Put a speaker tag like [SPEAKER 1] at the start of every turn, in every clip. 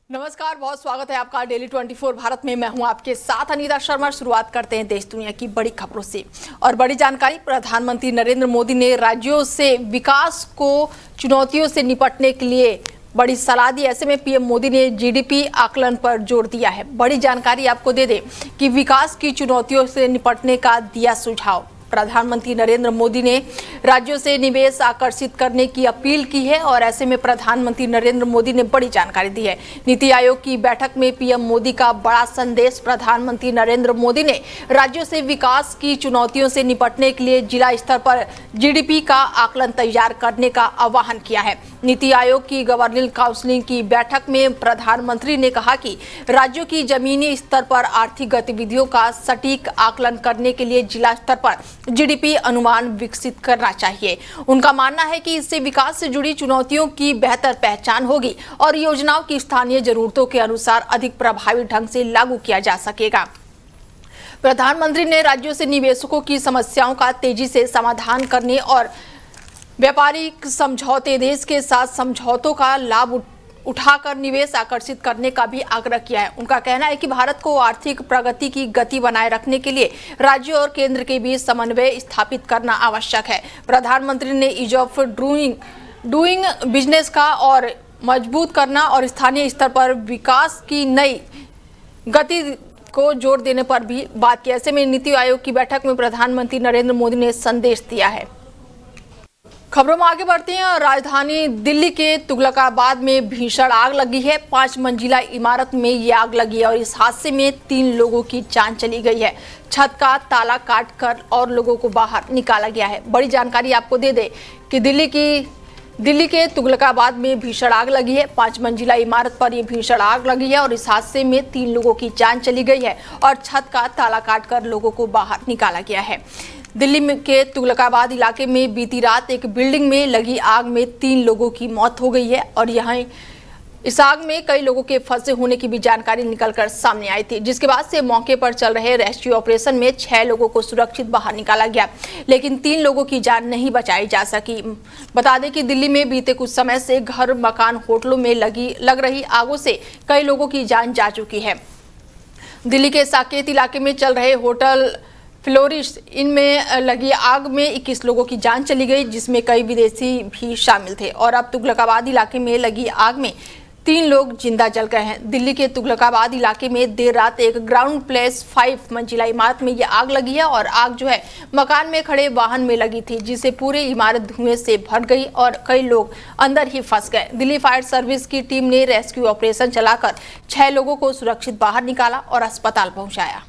[SPEAKER 1] नमस्कार, बहुत स्वागत है आपका डेली 24 भारत में। मैं हूं आपके साथ अनीता शर्मा। शुरुआत करते हैं देश दुनिया की बड़ी खबरों से और बड़ी जानकारी। प्रधानमंत्री नरेंद्र मोदी ने राज्यों से विकास को चुनौतियों से निपटने के लिए बड़ी सलाह दी। ऐसे में पीएम मोदी ने जीडीपी आकलन पर जोर दिया है। बड़ी जानकारी आपको दे दें कि विकास की चुनौतियों से निपटने का दिया सुझाव। प्रधानमंत्री नरेंद्र मोदी ने राज्यों से निवेश आकर्षित करने की अपील की है और ऐसे में प्रधानमंत्री नरेंद्र मोदी ने बड़ी जानकारी दी है। नीति आयोग की बैठक में पीएम मोदी का बड़ा संदेश। प्रधानमंत्री नरेंद्र मोदी ने राज्यों से विकास की चुनौतियों से निपटने के लिए जिला स्तर पर जीडीपी का आकलन तैयार करने का आह्वान किया है। नीति आयोग की गवर्निंग काउंसिल की बैठक में प्रधानमंत्री ने कहा कि राज्यों की जमीनी स्तर पर आर्थिक गतिविधियों का सटीक आकलन करने के लिए जिला स्तर पर जीडीपी अनुमान विकसित करना चाहिए। उनका मानना है कि इससे विकास से जुड़ी चुनौतियों की बेहतर पहचान होगी और योजनाओं की स्थानीय जरूरतों के अनुसार अधिक प्रभावी ढंग से लागू किया जा सकेगा। प्रधानमंत्री ने राज्यों से निवेशकों की समस्याओं का तेजी से समाधान करने और व्यापारिक समझौते देश के साथ समझौतों का लाभ उठाकर निवेश आकर्षित करने का भी आग्रह किया है। उनका कहना है कि भारत को आर्थिक प्रगति की गति बनाए रखने के लिए राज्यों और केंद्र के बीच समन्वय स्थापित करना आवश्यक है। प्रधानमंत्री ने ईज ऑफ डूइंग बिजनेस का और मजबूत करना और स्थानीय स्तर पर विकास की नई गति को जोर देने पर भी बात की। ऐसे में नीति आयोग की बैठक में प्रधानमंत्री नरेंद्र मोदी ने संदेश दिया है। खबरों में आगे बढ़ते हैं। राजधानी दिल्ली के तुगलकाबाद में भीषण आग लगी है। 5 मंजिला इमारत में ये आग लगी है और इस हादसे में 3 लोगों की जान चली गई है। छत का ताला काटकर और लोगों को बाहर निकाला गया है। बड़ी जानकारी आपको दे दें कि दिल्ली के तुगलकाबाद में भीषण आग लगी है। 5 मंजिला इमारत पर यह भीषण आग लगी है और इस हादसे में 3 लोगों की जान चली गई है और छत का ताला काटकर लोगों को बाहर निकाला गया है। दिल्ली के तुगलकाबाद इलाके में बीती रात एक बिल्डिंग में लगी आग में 3 लोगों की मौत हो गई है और यहाँ इस आग में कई लोगों के फंसे होने की भी जानकारी निकलकर सामने आई थी, जिसके बाद से मौके पर चल रहे रेस्क्यू ऑपरेशन में 6 लोगों को सुरक्षित बाहर निकाला गया, लेकिन 3 लोगों की जान नहीं बचाई जा सकी। बता दें कि दिल्ली में बीते कुछ समय से घर, मकान, होटलों में लग रही आगों से कई लोगों की जान जा चुकी है। दिल्ली के साकेत इलाके में चल रहे होटल फ्लोरिश इनमें लगी आग में 21 लोगों की जान चली गई, जिसमें कई विदेशी भी शामिल थे और अब तुगलकाबाद इलाके में लगी आग में 3 लोग जिंदा जल गए हैं। दिल्ली के तुगलकाबाद इलाके में देर रात एक ग्राउंड प्लस 5 मंजिला इमारत में यह आग लगी है और आग जो है मकान में खड़े वाहन में लगी थी, जिससे पूरी इमारत धुएं से भर गई और कई लोग अंदर ही फंस गए। दिल्ली फायर सर्विस की टीम ने रेस्क्यू ऑपरेशन चलाकर 6 लोगों को सुरक्षित बाहर निकाला और अस्पताल पहुंचाया।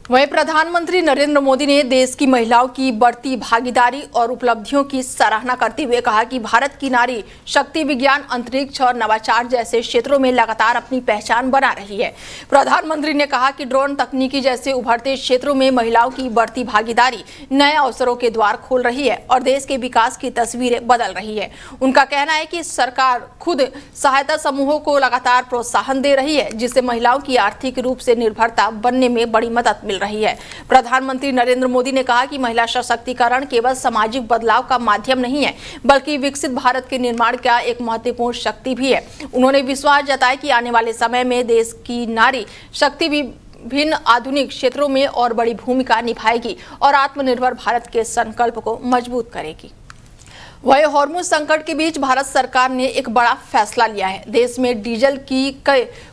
[SPEAKER 1] वहीं प्रधानमंत्री नरेंद्र मोदी ने देश की महिलाओं की बढ़ती भागीदारी और उपलब्धियों की सराहना करते हुए कहा कि भारत की नारी शक्ति विज्ञान, अंतरिक्ष और नवाचार जैसे क्षेत्रों में लगातार अपनी पहचान बना रही है। प्रधानमंत्री ने कहा कि ड्रोन तकनीकी जैसे उभरते क्षेत्रों में महिलाओं की बढ़ती भागीदारी नए अवसरों के द्वार खोल रही है और देश के विकास की तस्वीरें बदल रही है। उनका कहना है कि सरकार खुद सहायता समूहों को लगातार प्रोत्साहन दे रही है, जिससे महिलाओं की आर्थिक रूप से निर्भरता बनने में बड़ी मदद मिल रही है। प्रधानमंत्री नरेंद्र मोदी ने कहा कि महिला सशक्तिकरण केवल सामाजिक बदलाव का माध्यम नहीं है, बल्कि विकसित भारत के निर्माण का एक महत्वपूर्ण शक्ति भी है। उन्होंने विश्वास जताया कि आने वाले समय में देश की नारी शक्ति भी विभिन्न आधुनिक क्षेत्रों में और बड़ी भूमिका निभाएगी और आत्मनिर्भर भारत के संकल्प को मजबूत करेगी। वहीं हॉर्मुज संकट के बीच भारत सरकार ने एक बड़ा फैसला लिया है। देश में डीजल की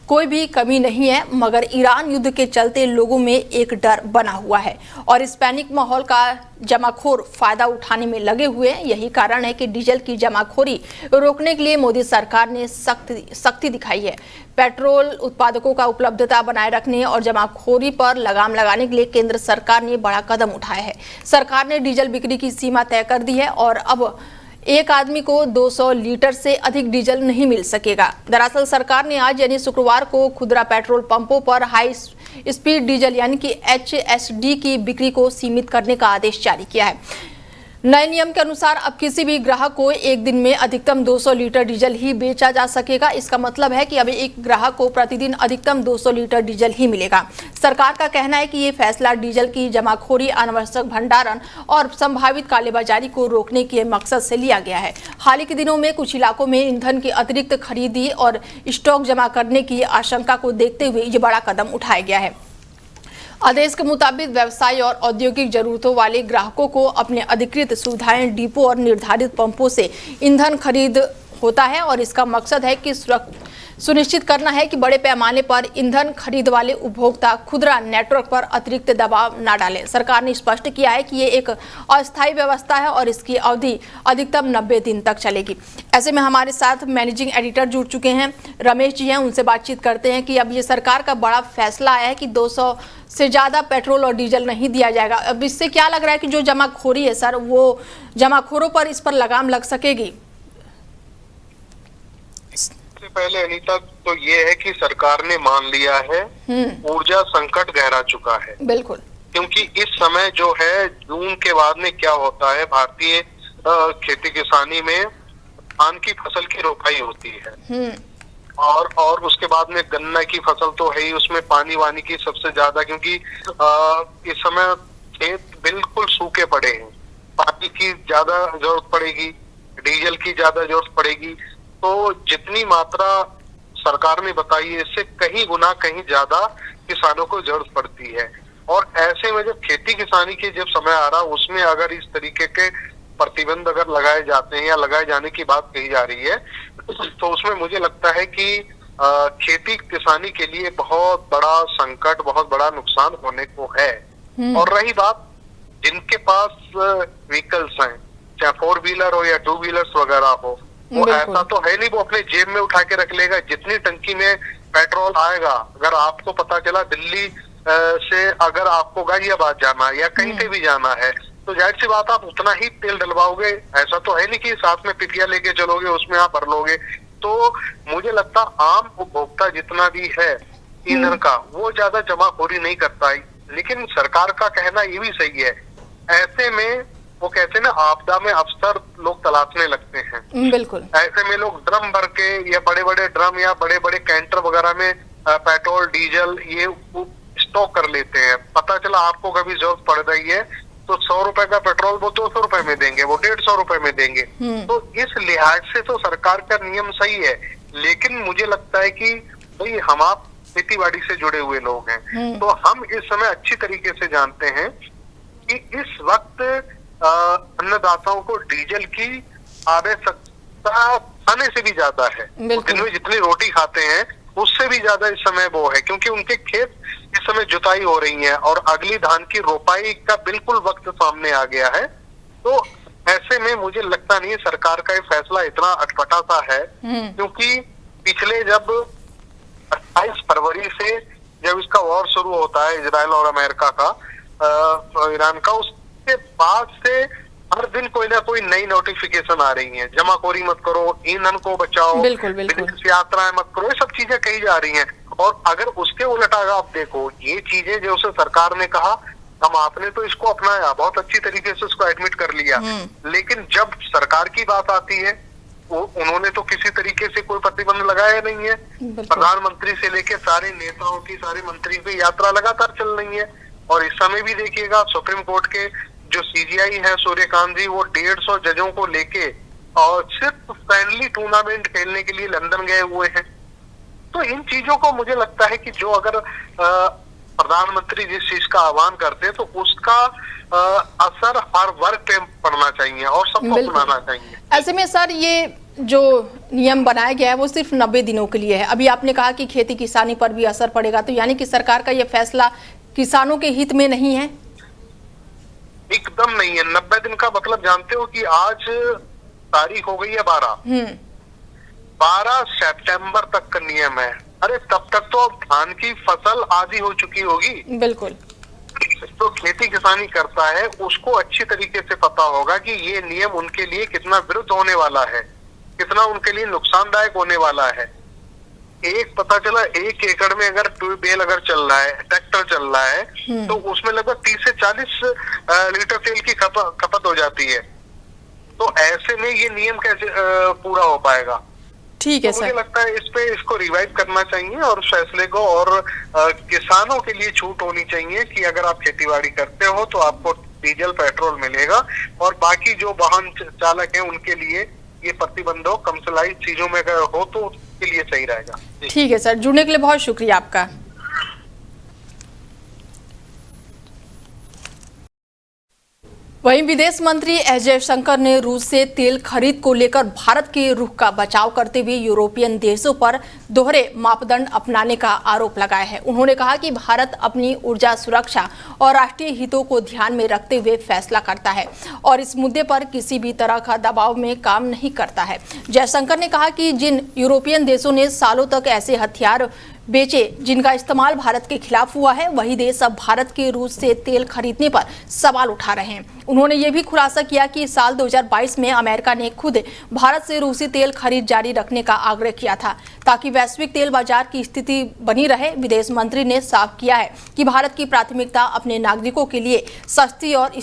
[SPEAKER 1] कोई भी कमी नहीं है, मगर ईरान युद्ध के चलते लोगों में एक डर बना हुआ है और इस पैनिक माहौल का जमाखोर फायदा उठाने में लगे हुए हैं। यही कारण है कि डीजल की जमाखोरी रोकने के लिए मोदी सरकार ने सख्ती दिखाई है। पेट्रोल उत्पादकों का उपलब्धता बनाए रखने और जमाखोरी पर लगाम लगाने के लिए केंद्र सरकार ने बड़ा कदम उठाया है। सरकार ने डीजल बिक्री की सीमा तय कर दी है और अब एक आदमी को 200 लीटर से अधिक डीजल नहीं मिल सकेगा। दरअसल सरकार ने आज यानी शुक्रवार को खुदरा पेट्रोल पंपों पर हाई स्पीड डीजल यानी कि HSD की बिक्री को सीमित करने का आदेश जारी किया है। नए नियम के अनुसार अब किसी भी ग्राहक को एक दिन में अधिकतम 200 लीटर डीजल ही बेचा जा सकेगा। इसका मतलब है कि अब एक ग्राहक को प्रतिदिन अधिकतम 200 लीटर डीजल ही मिलेगा। सरकार का कहना है कि ये फैसला डीजल की जमाखोरी, अनावश्यक भंडारण और संभावित कालेबाजारी को रोकने के मकसद से लिया गया है। हाल ही के दिनों में कुछ इलाकों में ईंधन की अतिरिक्त खरीदी और स्टॉक जमा करने की आशंका को देखते हुए ये बड़ा कदम उठाया गया है। आदेश के मुताबिक व्यवसाय और औद्योगिक जरूरतों वाले ग्राहकों को अपने अधिकृत सुविधाएं, डिपो और निर्धारित पंपों से ईंधन खरीद होता है और इसका मकसद है कि सुनिश्चित करना है कि बड़े पैमाने पर ईंधन खरीद वाले उपभोक्ता खुदरा नेटवर्क पर अतिरिक्त दबाव न डालें। सरकार ने स्पष्ट किया है कि ये एक अस्थायी व्यवस्था है और इसकी अवधि अधिकतम 90 दिन तक चलेगी। ऐसे में हमारे साथ मैनेजिंग एडिटर जुड़ चुके हैं, रमेश जी हैं, उनसे बातचीत करते हैं कि अब ये सरकार का बड़ा फैसला आया है कि 200 से ज़्यादा पेट्रोल और डीजल नहीं दिया जाएगा। अब इससे क्या लग रहा है कि जो जमाखोरी है सर, वो जमाखोरों पर इस पर लगाम लग सकेगी?
[SPEAKER 2] सबसे पहले अनीता तो ये है कि सरकार ने मान लिया है ऊर्जा संकट गहरा चुका है।
[SPEAKER 1] बिल्कुल,
[SPEAKER 2] क्योंकि इस समय जो है जून के बाद में क्या होता है, भारतीय खेती किसानी में धान की फसल की रोपाई होती है और उसके बाद में गन्ना की फसल तो है ही, उसमें पानी वानी की सबसे ज्यादा, क्योंकि इस समय खेत बिल्कुल सूखे पड़े हैं, पानी की ज्यादा जरूरत पड़ेगी, डीजल की ज्यादा जरूरत पड़ेगी। तो जितनी मात्रा सरकार ने बताई है इससे कहीं गुना कहीं ज्यादा किसानों को जरूरत पड़ती है। और ऐसे में जब खेती किसानी के जब समय आ रहा उसमें अगर इस तरीके के प्रतिबंध अगर लगाए जाते हैं या लगाए जाने की बात कही जा रही है तो उसमें मुझे लगता है कि खेती किसानी के लिए बहुत बड़ा संकट, बहुत बड़ा नुकसान होने को है। और रही बात जिनके पास व्हीकल्स हैं, चाहे 4 व्हीलर हो या 2 व्हीलर्स वगैरह हो, वो ऐसा तो है नहीं वो अपने जेब में उठा के रख लेगा। जितनी टंकी में पेट्रोल आएगा, अगर आपको पता चला दिल्ली से अगर आपको गाजियाबाद जाना है या कहीं पे भी जाना है तो जाहिर सी बात आप उतना ही तेल डलवाओगे। ऐसा तो है नहीं कि साथ में पिपिया लेके चलोगे, उसमें आप भर लोगे। तो मुझे लगता आम उपभोक्ता जितना भी है ईंधन का, वो ज्यादा जमाखोरी नहीं करता है। लेकिन सरकार का कहना ये भी सही है, ऐसे में वो कहते हैं ना, आपदा में अवसर लोग तलाशने लगते हैं।
[SPEAKER 1] बिल्कुल,
[SPEAKER 2] ऐसे में लोग ड्रम भर के या बड़े बड़े ड्रम या बड़े बड़े कैंटर वगैरह में पेट्रोल डीजल ये स्टॉक कर लेते हैं। पता चला आपको कभी जरूरत पड़ रही है तो 100 रुपए का पेट्रोल वो 200 रुपए में देंगे, वो 150 रुपए में देंगे। तो इस लिहाज से तो सरकार का नियम सही है, लेकिन मुझे लगता है कि भाई हम आप खेती बाड़ी से जुड़े हुए लोग हैं, तो हम इस समय अच्छी तरीके से जानते हैं कि इस वक्त अन्नदाताओं को डीजल की आवश्यकता खाने से भी ज्यादा है। दिन में जितनी रोटी खाते हैं उससे भी ज्यादा इस समय वो है, क्योंकि उनके खेत इस समय जुताई हो रही है और अगली धान की रोपाई का बिल्कुल वक्त सामने आ गया है। तो ऐसे में मुझे लगता नहीं सरकार का ये फैसला इतना अटपटा सा है, क्योंकि पिछले जब 28 फरवरी से जब इसका वॉर शुरू होता है इजराइल और अमेरिका का, ईरान का, उसके बाद से हर दिन कोई ना कोई नई नोटिफिकेशन आ रही है। जमाखोरी मत करो, ईंधन को बचाओ, विदेश यात्राएं मत करो, ये सब चीजें कही जा रही हैं। और अगर उसके उलट अगर आप देखो, ये चीजें जो उसे सरकार ने कहा, हम आपने तो इसको अपनाया, बहुत अच्छी तरीके से इसको एडमिट कर लिया, लेकिन जब सरकार की बात आती है वो उन्होंने तो किसी तरीके से कोई प्रतिबंध लगाया नहीं है। प्रधानमंत्री से लेकर सारे नेताओं की, सारे मंत्री की यात्रा लगातार चल रही है। और इस समय भी देखिएगा सुप्रीम कोर्ट के जो सीजीआई है सूर्यकांत जी, वो 150 जजों को लेके और सिर्फ फ्रेंडली टूर्नामेंट खेलने के लिए लंदन गए हुए हैं। तो इन चीजों को मुझे लगता है कि जो अगर प्रधानमंत्री जिस चीज का आह्वान करते हैं तो उसका असर हर वर्ग पे पड़ना चाहिए और सबको अपनाना चाहिए।
[SPEAKER 1] ऐसे में सर ये जो नियम बनाया गया है वो सिर्फ 90 दिनों के लिए है। अभी आपने कहा कि खेती किसानी पर भी असर पड़ेगा, तो यानी कि सरकार का ये फैसला किसानों के हित में नहीं है?
[SPEAKER 2] एकदम नहीं है। 90 दिन का मतलब जानते हो कि आज तारीख हो गई है 12 सितंबर तक का नियम है। अरे तब तक तो अब धान की फसल आधी हो चुकी होगी।
[SPEAKER 1] बिल्कुल।
[SPEAKER 2] तो खेती किसानी करता है उसको अच्छी तरीके से पता होगा कि ये नियम उनके लिए कितना विरुद्ध होने वाला है, कितना उनके लिए नुकसानदायक होने वाला है। एक पता चला 1 एकड़ में अगर ट्यूबवेल अगर चल रहा है, ट्रैक्टर चल रहा है, तो उसमें लगभग 30 से 40 लीटर तेल की खपत हो जाती है। तो ऐसे में ये नियम कैसे पूरा हो पाएगा?
[SPEAKER 1] ठीक है
[SPEAKER 2] तो
[SPEAKER 1] सर।
[SPEAKER 2] मुझे लगता है इस पे इसको रिवाइज करना चाहिए और फैसले को, और किसानों के लिए छूट होनी चाहिए कि अगर आप खेतीबाड़ी करते हो तो आपको डीजल पेट्रोल मिलेगा, और बाकी जो वाहन चालक हैं उनके लिए ये प्रतिबंध हो, कमर्शियलाइज चीजों में अगर हो तो उसके लिए सही रहेगा।
[SPEAKER 1] ठीक है सर, जुड़ने के लिए बहुत शुक्रिया आपका। वहीं विदेश मंत्री एस जयशंकर ने रूस से तेल खरीद को लेकर भारत के रुख का बचाव करते हुए यूरोपियन देशों पर दोहरे मापदंड अपनाने का आरोप लगाया है। उन्होंने कहा कि भारत अपनी ऊर्जा सुरक्षा और राष्ट्रीय हितों को ध्यान में रखते हुए फैसला करता है और इस मुद्दे पर किसी भी तरह का दबाव में काम नहीं करता है। जयशंकर ने कहा कि जिन यूरोपियन देशों ने सालों तक ऐसे हथियार बेचे जिनका इस्तेमाल भारत के खिलाफ हुआ है, वही देश अब भारत के रूस से तेल खरीदने पर सवाल उठा रहे हैं। उन्होंने ये भी खुलासा किया कि साल 2022 में अमेरिका ने खुद भारत से रूसी तेल खरीद जारी रखने का आग्रह किया था ताकि वैश्विक तेल बाजार की स्थिति बनी रहे। विदेश मंत्री ने साफ किया है कि भारत की प्राथमिकता अपने नागरिकों के लिए सस्ती और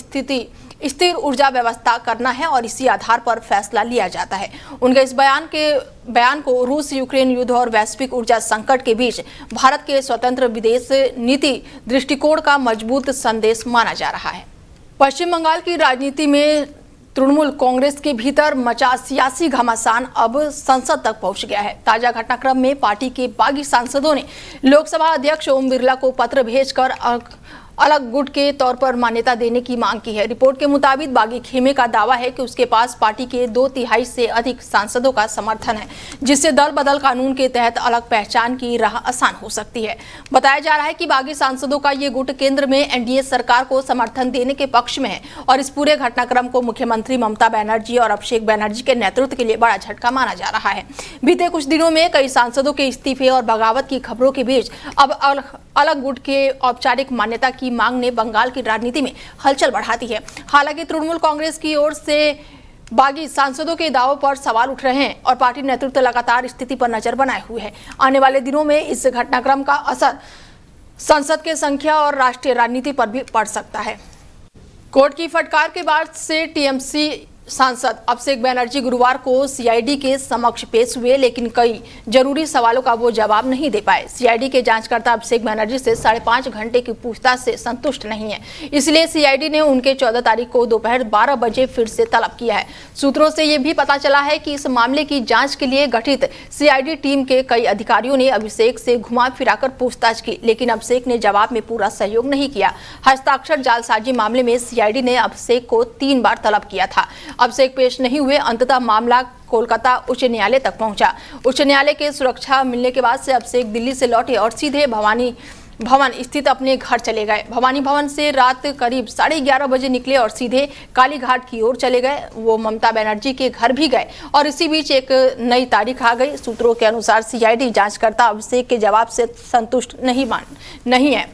[SPEAKER 1] स्थिर ऊर्जा व्यवस्था करना है और इसी आधार पर फैसला लिया जाता है। उनके इस बयान को रूस यूक्रेन युद्ध और वैश्विक ऊर्जा संकट के बीच भारत के स्वतंत्र विदेश नीति दृष्टिकोण का मजबूत संदेश माना जा रहा है। पश्चिम बंगाल की राजनीति में तृणमूल कांग्रेस के भीतर मचा सियासी घमासान अब संसद तक पहुंच गया है। ताजा घटनाक्रम में पार्टी के बागी सांसदों ने लोकसभा अध्यक्ष ओम बिरला को पत्र भेजकर अलग गुट के तौर पर मान्यता देने की मांग की है। रिपोर्ट के मुताबिक बागी खेमे का दावा है कि उसके पास पार्टी के 2/3 से अधिक सांसदों का समर्थन है, जिससे दल बदल कानून के तहत अलग पहचान की राह आसान हो सकती है। बताया जा रहा है कि बागी सांसदों का ये गुट केंद्र में एनडीए सरकार को समर्थन देने के पक्ष में है और इस पूरे घटनाक्रम को मुख्यमंत्री ममता बनर्जी और अभिषेक बनर्जी के नेतृत्व के लिए बड़ा झटका माना जा रहा है। बीते कुछ दिनों में कई सांसदों के इस्तीफे और बगावत की खबरों के बीच अब अलग गुट के औपचारिक मान्यता की मांग ने बंगाल की राजनीति में हलचल बढ़ा दी है। हालांकि तृणमूल कांग्रेस की ओर से बागी सांसदों के दावों पर सवाल उठ रहे हैं और पार्टी नेतृत्व लगातार स्थिति पर नजर बनाए हुए है। आने वाले दिनों में इस घटनाक्रम का असर संसद के संख्या और राष्ट्रीय राजनीति पर भी पड़ सकता है। कोर्ट की फटकार के बाद से टीएमसी सांसद अभिषेक बनर्जी गुरुवार को सीआईडी के समक्ष पेश हुए, लेकिन कई जरूरी सवालों का वो जवाब नहीं दे पाए। सीआईडी के जांचकर्ता अभिषेक बनर्जी से 5.5 घंटे की पूछताछ से संतुष्ट नहीं है, इसलिए सीआईडी ने उनके 14 तारीख को दोपहर 12 बजे फिर से तलब किया है। सूत्रों से ये भी पता चला है कि इस मामले की जांच के लिए गठित सीआईडी टीम के कई अधिकारियों ने अभिषेक से घुमा फिराकर पूछताछ की, लेकिन अभिषेक ने जवाब में पूरा सहयोग नहीं किया। हस्ताक्षर जालसाजी मामले में सीआईडी ने अभिषेक को 3 बार तलब किया था। अभिषेक पेश नहीं हुए। अंततः मामला कोलकाता उच्च न्यायालय तक पहुंचा। उच्च न्यायालय के सुरक्षा मिलने के बाद से अभिषेक दिल्ली से लौटे और सीधे भवानी भवन स्थित अपने घर चले गए। भवानी भवन से रात करीब 11:30 बजे निकले और सीधे कालीघाट की ओर चले गए। वो ममता बनर्जी के घर भी गए और इसी बीच एक नई तारीख आ गई। सूत्रों के अनुसार सीआईडी जांचकर्ता अभिषेक के जवाब से संतुष्ट नहीं है।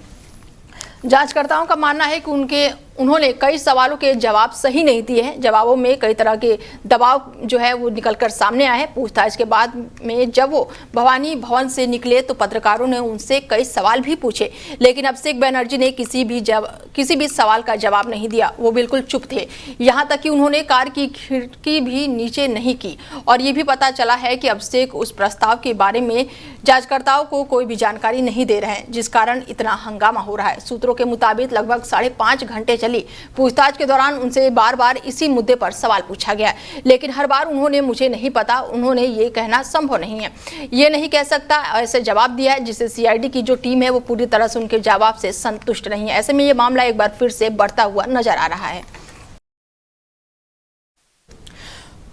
[SPEAKER 1] जांचकर्ताओं का मानना है कि उन्होंने कई सवालों के जवाब सही नहीं दिए हैं। जवाबों में कई तरह के दबाव जो है वो निकलकर सामने आए हैं। पूछताछ के बाद में जब वो भवानी भवन से निकले तो पत्रकारों ने उनसे कई सवाल भी पूछे, लेकिन अभिषेक बनर्जी ने किसी भी सवाल का जवाब नहीं दिया। वो बिल्कुल चुप थे, यहाँ तक कि उन्होंने कार की खिड़की भी नीचे नहीं की। और ये भी पता चला है कि अभिषेक उस प्रस्ताव के बारे में जांचकर्ताओं को कोई भी जानकारी नहीं दे रहे हैं, जिस कारण इतना हंगामा हो रहा है। सूत्रों के मुताबिक लगभग 5.5 घंटे पूछताछ के दौरान उनसे बार बार इसी मुद्दे पर सवाल पूछा गया, लेकिन हर बार उन्होंने मुझे नहीं पता, उन्होंने ये कहना संभव नहीं है, ये नहीं कह सकता, ऐसे जवाब दिया है, जिससे सीआईडी की जो टीम है वो पूरी तरह से उनके जवाब से संतुष्ट नहीं है। ऐसे में ये मामला एक बार फिर से बढ़ता हुआ नजर आ रहा है।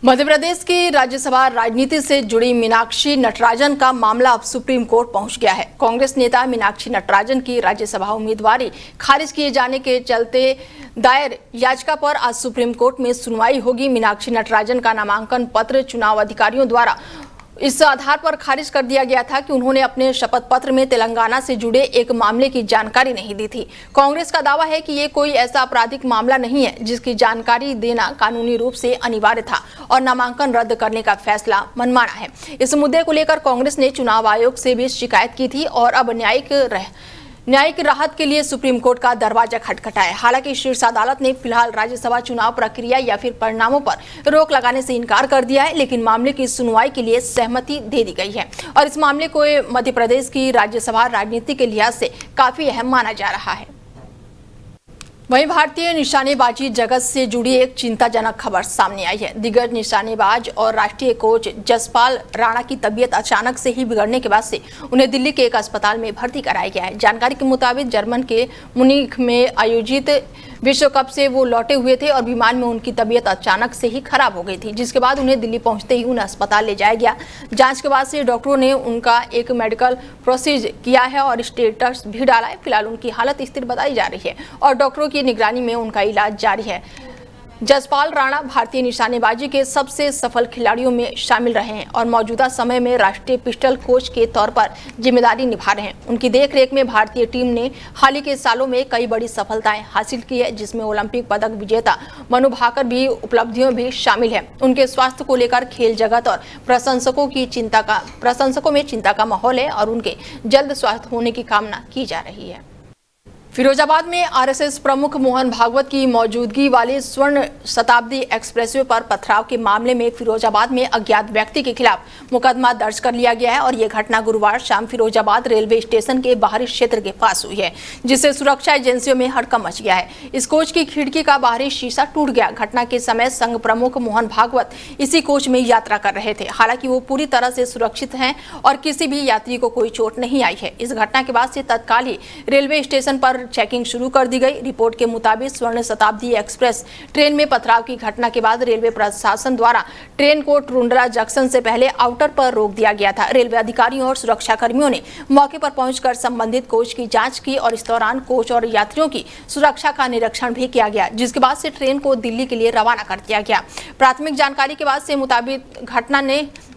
[SPEAKER 1] मध्य प्रदेश की राज्यसभा राजनीति से जुड़ी मीनाक्षी नटराजन का मामला अब सुप्रीम कोर्ट पहुंच गया है। कांग्रेस नेता मीनाक्षी नटराजन की राज्यसभा उम्मीदवारी खारिज किए जाने के चलते दायर याचिका पर आज सुप्रीम कोर्ट में सुनवाई होगी। मीनाक्षी नटराजन का नामांकन पत्र चुनाव अधिकारियों द्वारा इस आधार पर खारिज कर दिया गया था कि उन्होंने अपने शपथ पत्र में तेलंगाना से जुड़े एक मामले की जानकारी नहीं दी थी। कांग्रेस का दावा है कि ये कोई ऐसा आपराधिक मामला नहीं है जिसकी जानकारी देना कानूनी रूप से अनिवार्य था और नामांकन रद्द करने का फैसला मनमाना है। इस मुद्दे को लेकर कांग्रेस ने चुनाव आयोग से भी शिकायत की थी और अब न्यायिक राहत के लिए सुप्रीम कोर्ट का दरवाजा खटखटाया। हालांकि शीर्ष अदालत ने फिलहाल राज्यसभा चुनाव प्रक्रिया या फिर परिणामों पर रोक लगाने से इनकार कर दिया है, लेकिन मामले की सुनवाई के लिए सहमति दे दी गई है और इस मामले को मध्य प्रदेश की राज्यसभा राजनीति के लिहाज से काफी अहम माना जा रहा है। वहीं भारतीय निशानेबाजी जगत से जुड़ी एक चिंताजनक खबर सामने आई है। दिग्गज निशानेबाज और राष्ट्रीय कोच जसपाल राणा की तबीयत अचानक से ही बिगड़ने के बाद से उन्हें दिल्ली के एक अस्पताल में भर्ती कराया गया है। जानकारी के मुताबिक जर्मन के मुनीख में आयोजित विश्व कप से वो लौटे हुए थे और विमान में उनकी तबीयत अचानक से ही खराब हो गई थी, जिसके बाद उन्हें दिल्ली पहुंचते ही उन्हें अस्पताल ले जाया गया। जांच के बाद से डॉक्टरों ने उनका एक मेडिकल प्रोसीजर किया है और स्टेटस भी डाला है। फिलहाल उनकी हालत स्थिर बताई जा रही है और डॉक्टरों की निगरानी में उनका इलाज जारी है। जसपाल राणा भारतीय निशानेबाजी के सबसे सफल खिलाड़ियों में शामिल रहे हैं और मौजूदा समय में राष्ट्रीय पिस्टल कोच के तौर पर जिम्मेदारी निभा रहे हैं। उनकी देखरेख में भारतीय टीम ने हाल ही के सालों में कई बड़ी सफलताएं हासिल की है, जिसमें ओलंपिक पदक विजेता मनु भाकर भी उपलब्धियों भी शामिल है। उनके स्वास्थ्य को लेकर खेल जगत और प्रशंसकों में चिंता का माहौल है और उनके जल्द स्वस्थ होने की कामना की जा रही है। फिरोजाबाद में आरएसएस प्रमुख मोहन भागवत की मौजूदगी वाले स्वर्ण शताब्दी एक्सप्रेसवे पर पथराव के मामले में फिरोजाबाद में अज्ञात व्यक्ति के खिलाफ मुकदमा दर्ज कर लिया गया है और ये घटना गुरुवार शाम फिरोजाबाद रेलवे स्टेशन के बाहरी क्षेत्र के पास हुई है, जिससे सुरक्षा एजेंसियों में हड़कंप मच गया है। इस कोच की खिड़की का बाहरी शीशा टूट गया। घटना के समय संघ प्रमुख मोहन भागवत इसी कोच में यात्रा कर रहे थे। हालांकि वो पूरी तरह से सुरक्षित हैं और किसी भी यात्री को कोई चोट नहीं आई है। इस घटना के बाद से तत्काल ही रेलवे स्टेशन पर चेकिंग शुरू कर दी गई। रिपोर्ट के मुताबिक स्वर्ण शताब्दी एक्सप्रेस ट्रेन में पथराव की घटना के बाद रेलवे प्रशासन द्वारा ट्रेन को ट्रुंड्रा जंक्शन से पहले आउटर पर रोक दिया गया था। रेलवे अधिकारियों और सुरक्षा कर्मियों ने मौके पर पहुंचकर संबंधित कोच की जांच की और इस दौरान कोच और यात्रियों की सुरक्षा का निरीक्षण भी किया गया, जिसके बाद से ट्रेन को दिल्ली के लिए रवाना कर दिया गया। प्राथमिक जानकारी के बाद से मुताबिक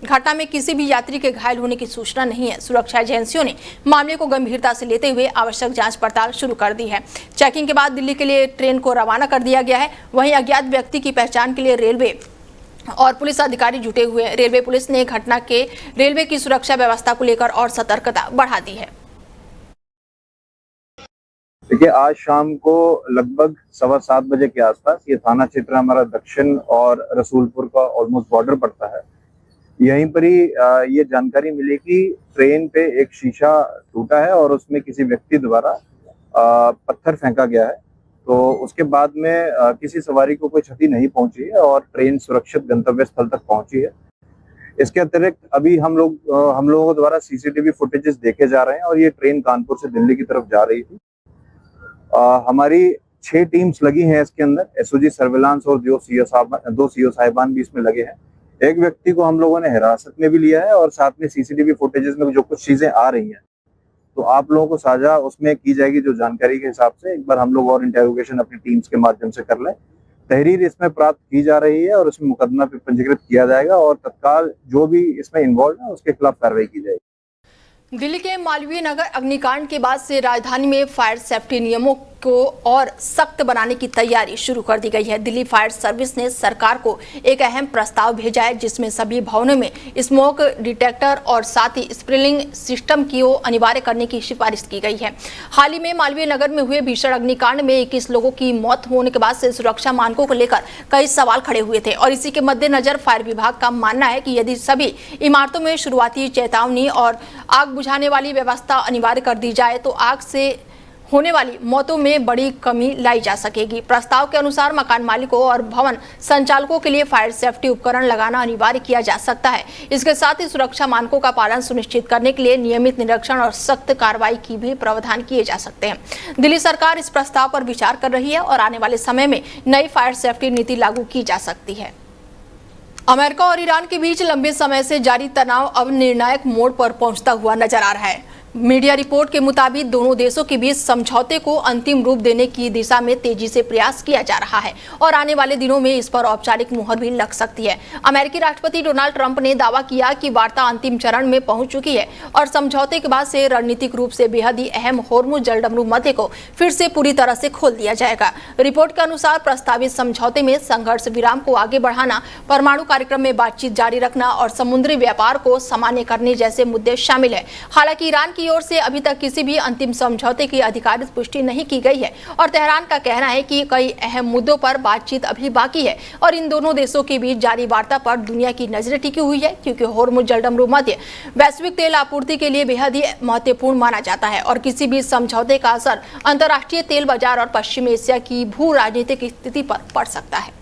[SPEAKER 1] घटना में किसी भी यात्री के घायल होने की सूचना नहीं है। सुरक्षा एजेंसियों ने मामले को गंभीरता से लेते हुए आवश्यक जांच पड़ताल शुरू कर दी है। चेकिंग के बाद दिल्ली के लिए ट्रेन को रवाना कर दिया गया है। वहीं अज्ञात व्यक्ति की पहचान के लिए रेलवे और पुलिस अधिकारी जुटे हुए हैं। रेलवे पुलिस ने घटना के रेलवे की सुरक्षा व्यवस्था को लेकर और सतर्कता बढ़ा दी है।
[SPEAKER 3] देखिए, आज शाम को लगभग 7:15 बजे के आसपास ये थाना क्षेत्र हमारा दक्षिण और रसूलपुर का ऑलमोस्ट बॉर्डर पड़ता है। यहीं पर ही ये जानकारी मिली कि ट्रेन पे एक शीशा टूटा है और उसमें किसी व्यक्ति द्वारा पत्थर फेंका गया है। तो उसके बाद में किसी सवारी को कोई क्षति नहीं पहुंची है और ट्रेन सुरक्षित गंतव्य स्थल तक पहुंची है। इसके अतिरिक्त अभी हम लोगों द्वारा सीसीटीवी फुटेजेस देखे जा रहे हैं और ये ट्रेन कानपुर से दिल्ली की तरफ जा रही थी। हमारी 6 टीम्स लगी हैं इसके अंदर। एसओजी सर्विलांस और 2 सीओ साहिबान भी इसमें लगे हैं। एक व्यक्ति को हम लोगों ने हिरासत में भी लिया है और साथ में सीसीटीवी फुटेजेस में जो कुछ चीजें आ रही हैं तो आप लोगों को साझा उसमें की जाएगी। जो जानकारी के हिसाब से एक बार हम लोग और इंटेरोगेशन अपनी टीम्स के माध्यम से कर लें। तहरीर इसमें प्राप्त की जा रही है और उसमें मुकदमा पे पंजीकृत किया जाएगा और तत्काल जो भी इसमें इन्वॉल्व है उसके खिलाफ कार्रवाई की जाएगी।
[SPEAKER 1] दिल्ली के मालवीय नगर अग्निकांड के बाद से राजधानी में फायर सेफ्टी नियमों को और सख्त बनाने की तैयारी शुरू कर दी गई है। दिल्ली फायर सर्विस ने सरकार को एक अहम प्रस्ताव भेजा है, जिसमें सभी भवनों में स्मोक डिटेक्टर और साथ ही स्प्रिंकलिंग सिस्टम की अनिवार्य करने की सिफारिश की गई है। हाल ही में मालवीय नगर में हुए भीषण अग्निकांड में 21 लोगों की मौत होने के बाद से सुरक्षा मानकों को लेकर कई सवाल खड़े हुए थे और इसी के मद्देनजर फायर विभाग का मानना है कि यदि सभी इमारतों में शुरुआती चेतावनी और आग बुझाने वाली व्यवस्था अनिवार्य कर दी जाए तो आग से होने वाली मौतों में बड़ी कमी लाई जा सकेगी। प्रस्ताव के अनुसार मकान मालिकों और भवन संचालकों के लिए फायर सेफ्टी उपकरण लगाना अनिवार्य किया जा सकता है। इसके साथ ही सुरक्षा मानकों का पालन सुनिश्चित करने के लिए नियमित निरीक्षण और सख्त कार्रवाई की भी प्रावधान किए जा सकते हैं। दिल्ली सरकार इस प्रस्ताव पर विचार कर रही है और आने वाले समय में नई फायर सेफ्टी नीति लागू की जा सकती है। अमेरिका और ईरान के बीच लंबे समय से जारी तनाव अब निर्णायक मोड़ पर पहुंचता हुआ नजर आ रहा है। मीडिया रिपोर्ट के मुताबिक दोनों देशों के बीच समझौते को अंतिम रूप देने की दिशा में तेजी से प्रयास किया जा रहा है और आने वाले दिनों में इस पर औपचारिक मुहर भी लग सकती है। अमेरिकी राष्ट्रपति डोनाल्ड ट्रंप ने दावा किया कि वार्ता अंतिम चरण में पहुंच चुकी है और समझौते के बाद से रणनीतिक रूप से बेहद ही अहम होर्मुज जलडमरू मध्य को फिर से पूरी तरह से खोल दिया जाएगा। रिपोर्ट के अनुसार प्रस्तावित समझौते में संघर्ष विराम को आगे बढ़ाना, परमाणु कार्यक्रम में बातचीत जारी रखना और समुद्री व्यापार को सामान्य करने जैसे मुद्दे शामिल है। हालांकि ईरान की की ओर से अभी तक किसी भी अंतिम समझौते की आधिकारिक पुष्टि नहीं की गई है और तेहरान का कहना है कि कई अहम मुद्दों पर बातचीत अभी बाकी है और इन दोनों देशों के बीच जारी वार्ता पर दुनिया की नजरें टिकी हुई है, क्योंकि होर्मुज जलडमरू मध्य वैश्विक तेल आपूर्ति के लिए बेहद ही महत्वपूर्ण माना जाता है और किसी भी समझौते का असर अंतर्राष्ट्रीय तेल बाजार और पश्चिम एशिया की भू राजनीतिक स्थिति पर पड़ सकता है।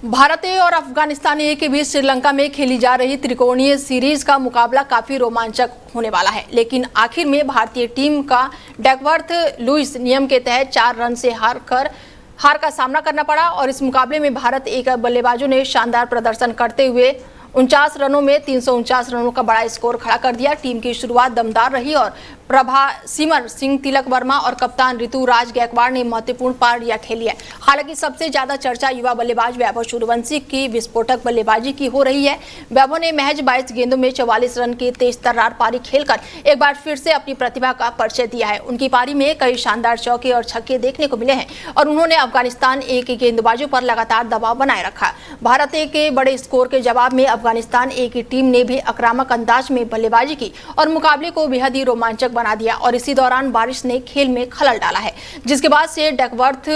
[SPEAKER 1] भारत और अफगानिस्तान ए के बीच श्रीलंका में खेली जा रही त्रिकोणीय सीरीज का मुकाबला काफी रोमांचक होने वाला है, लेकिन आखिर में भारतीय टीम का डकवर्थ लुईस नियम के तहत 4 रन से हार का सामना करना पड़ा और इस मुकाबले में भारत एक बल्लेबाजों ने शानदार प्रदर्शन करते हुए 49 रनों में 349 रनों का बड़ा स्कोर खड़ा कर दिया। टीम की शुरुआत दमदार रही और प्रभा सिमर सिंह, तिलक वर्मा और कप्तान ऋतुराज गायकवाड़ ने महत्वपूर्ण पारियां खेली है। हालांकि सबसे ज्यादा चर्चा युवा बल्लेबाज वैभव सूर्यवंशी की विस्फोटक बल्लेबाजी की हो रही है। वैभव ने महज 22 गेंदों में 44 रन की तेज तर्रार पारी खेलकर एक बार फिर से अपनी प्रतिभा का परिचय दिया है। उनकी पारी में कई शानदार चौके और छक्के देखने को मिले हैं और उन्होंने अफगानिस्तान ए के गेंदबाजों पर लगातार दबाव बनाए रखा। भारत ए के बड़े स्कोर के जवाब में अफगानिस्तान ए की टीम ने भी आक्रामक अंदाज में बल्लेबाजी की और मुकाबले को बेहद ही रोमांचक बना दिया और इसी दौरान बारिश ने खेल में खलल डाला है, जिसके बाद से डकवर्थ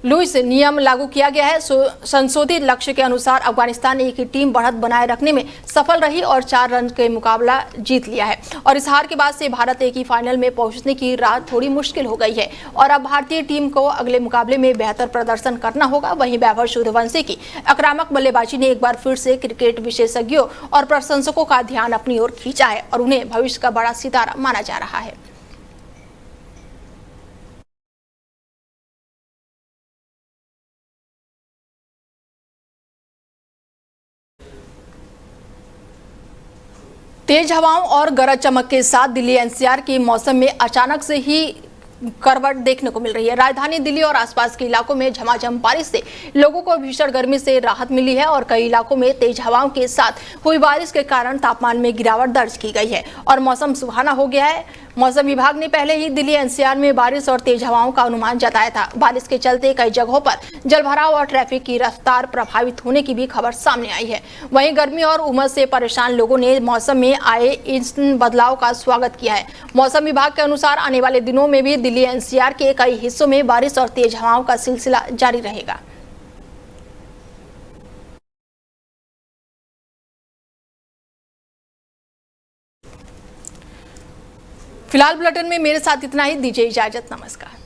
[SPEAKER 1] लुईस नियम लागू किया गया है। संशोधित लक्ष्य के अनुसार अफगानिस्तान ए की टीम बढ़त बनाए रखने में सफल रही और 4 रन के मुकाबला जीत लिया है और इस हार के बाद से भारत ए की फाइनल में पहुंचने की राह थोड़ी मुश्किल हो गई है और अब भारतीय टीम को अगले मुकाबले में बेहतर प्रदर्शन करना होगा। वहीं वैभव सूर्यवंशी की आक्रामक बल्लेबाजी ने एक बार फिर से क्रिकेट विशेषज्ञों और प्रशंसकों का ध्यान अपनी ओर खींचा है और उन्हें भविष्य का बड़ा सितारा माना जा रहा है। तेज हवाओं और गरज चमक के साथ दिल्ली एनसीआर के मौसम में अचानक से ही करवट देखने को मिल रही है। राजधानी दिल्ली और आसपास के इलाकों में झमाझम बारिश से लोगों को भीषण गर्मी से राहत मिली है और कई इलाकों में तेज हवाओं के साथ हुई बारिश के कारण तापमान में गिरावट दर्ज की गई है और मौसम सुहाना हो गया है। मौसम विभाग ने पहले ही दिल्ली एनसीआर में बारिश और तेज हवाओं का अनुमान जताया था। बारिश के चलते कई जगहों पर जलभराव और ट्रैफिक की रफ्तार प्रभावित होने की भी खबर सामने आई है। वहीं गर्मी और उमस से परेशान लोगों ने मौसम में आए इन बदलाव का स्वागत किया है। मौसम विभाग के अनुसार आने वाले दिनों में भी दिल्ली एनसीआर के कई हिस्सों में बारिश और तेज हवाओं का सिलसिला जारी रहेगा। फिलहाल बुलेटिन में मेरे साथ इतना ही। दीजिए इजाजत, नमस्कार।